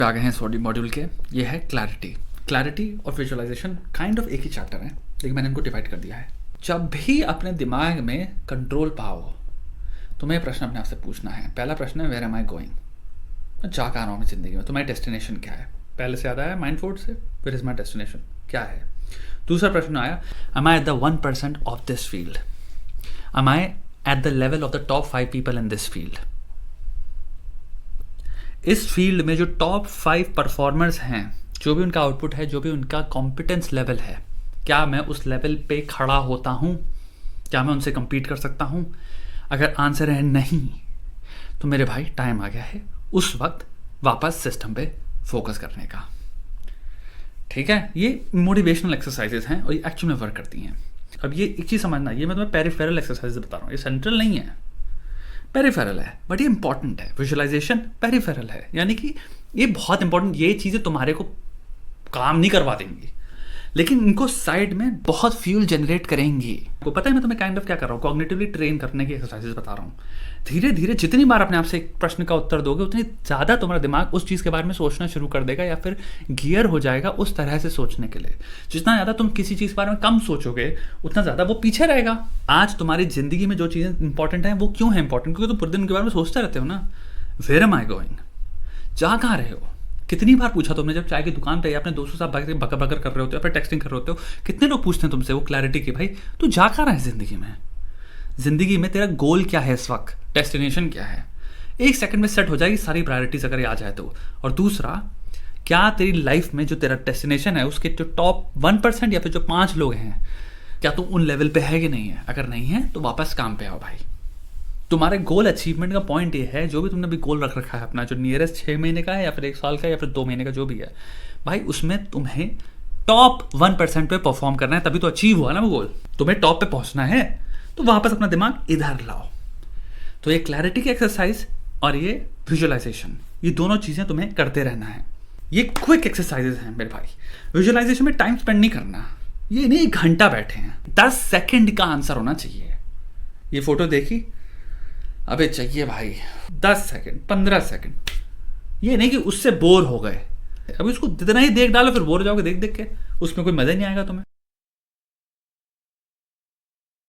पे आ गए हैं इस मॉड्यूल के। ये है क्लैरिटी और विजुअलाइजेशन काइंड ऑफ एक ही चैप्टर है, लेकिन मैंने इनको डिवाइड कर दिया है। जब भी अपने दिमाग में कंट्रोल पाओ, तुम्हें प्रश्न अपने आप से पूछना है। पहला प्रश्न है वेयर एम आई गोइंग, मैं जा कहाँ रहा हूँ जिंदगी में, तुम्हारी डेस्टिनेशन क्या है। पहले से याद आया माइंड फोर्ड से, वेयर इज माई डेस्टिनेशन क्या है। दूसरा प्रश्न आया am I at the 1% of this field, am I at the level of the top 5 people in this field. इस फील्ड में जो टॉप 5 परफॉर्मर्स हैं, जो भी उनका आउटपुट है, जो भी उनका कॉम्पिटेंस लेवल है, क्या मैं उस लेवल पे खड़ा होता हूँ, क्या मैं उनसे compete कर सकता हूँ। अगर आंसर है नहीं, तो मेरे भाई टाइम आ गया है उस वक्त वापस सिस्टम पे फोकस करने का। ठीक है, ये मोटिवेशनल एक्सरसाइजेस हैं और ये एक्चुअल में वर्क करती हैं। अब ये एक चीज़ समझना, ये मैं तुम्हें पेरिफेरल एक्सरसाइज बता रहा हूँ, ये सेंट्रल नहीं है, पेरिफेरल है, बट ये इंपॉर्टेंट है। विजुअलाइजेशन पेरिफेरल है, यानी कि ये बहुत इंपॉर्टेंट, ये चीज़ें तुम्हारे को काम नहीं करवा देंगी, लेकिन इनको साइड में बहुत फ्यूल जनरेट करेंगी। को पता है मैं तुम्हें काइंड ऑफ क्या कर रहा हूँ, कॉग्निटिवली ट्रेन करने की एक्सरसाइजेस बता रहा हूँ। धीरे धीरे जितनी बार अपने आप से एक प्रश्न का उत्तर दोगे, उतनी ज़्यादा तुम्हारा दिमाग उस चीज़ के बारे में सोचना शुरू कर देगा, या फिर गियर हो जाएगा उस तरह से सोचने के लिए। जितना ज़्यादा तुम किसी चीज़ के बारे में कम सोचोगे, उतना ज़्यादा वो पीछे रहेगा। आज तुम्हारी ज़िंदगी में जो चीज़ें इंपॉर्टेंट हैं, वो क्यों है इंपॉर्टेंट? क्योंकि तुम पूरे दिन के बारे में सोचते रहते हो ना। वेयर एम आई गोइंग, जा कहाँ रहे हो। कितनी बार पूछा तुमने, जब चाय की दुकान पे या अपने दोस्तों से बकर बकर कर रहे होते हो, फिर टेक्सटिंग कर रहे होते हो, कितने लोग पूछते हैं तुमसे वो क्लैरिटी की, भाई तू जा कहाँ रहा है जिंदगी में, जिंदगी में तेरा गोल क्या है इस वक्त, डेस्टिनेशन क्या है। एक सेकंड में सेट हो जाएगी सारी प्रायोरिटीज अगर ये आ जाए तो। और दूसरा, क्या तेरी लाइफ में जो तेरा डेस्टिनेशन है, उसके जो टॉप 1% या फिर जो 5 लोग हैं, क्या तू उन लेवल पे है कि नहीं है। अगर नहीं है तो वापस काम पे आओ भाई। तुम्हारे गोल अचीवमेंट का पॉइंट ये है, जो भी तुमने भी गोल रख रखा है अपना, जो नियरेस्ट 6 महीने का है या फिर 1 साल का या फिर 2 महीने का, जो भी है भाई, उसमें तुम्हें टॉप 1% पे परफॉर्म करना है, तभी तो अचीव हुआ ना वो गोल। तुम्हें टॉप पे पहुंचना है तो वापस अपना दिमाग इधर लाओ। तो ये क्लैरिटी की एक्सरसाइज और ये विजुअलाइजेशन, ये दोनों चीजें तुम्हें करते रहना है। ये क्विक एक्सरसाइजेस हैं मेरे भाई। विजुअलाइजेशन में टाइम स्पेंड नहीं करना, ये नहीं 1 घंटा बैठे हैं, 10 सेकेंड का आंसर होना चाहिए। ये फोटो देखी, अबे चाहिए भाई 10 सेकंड 15 सेकंड, ये नहीं कि उससे बोर हो गए। अभी उसको जितना ही देख डालो फिर बोर हो जाओगे देख देख के, उसमें कोई मजा नहीं आएगा तुम्हें।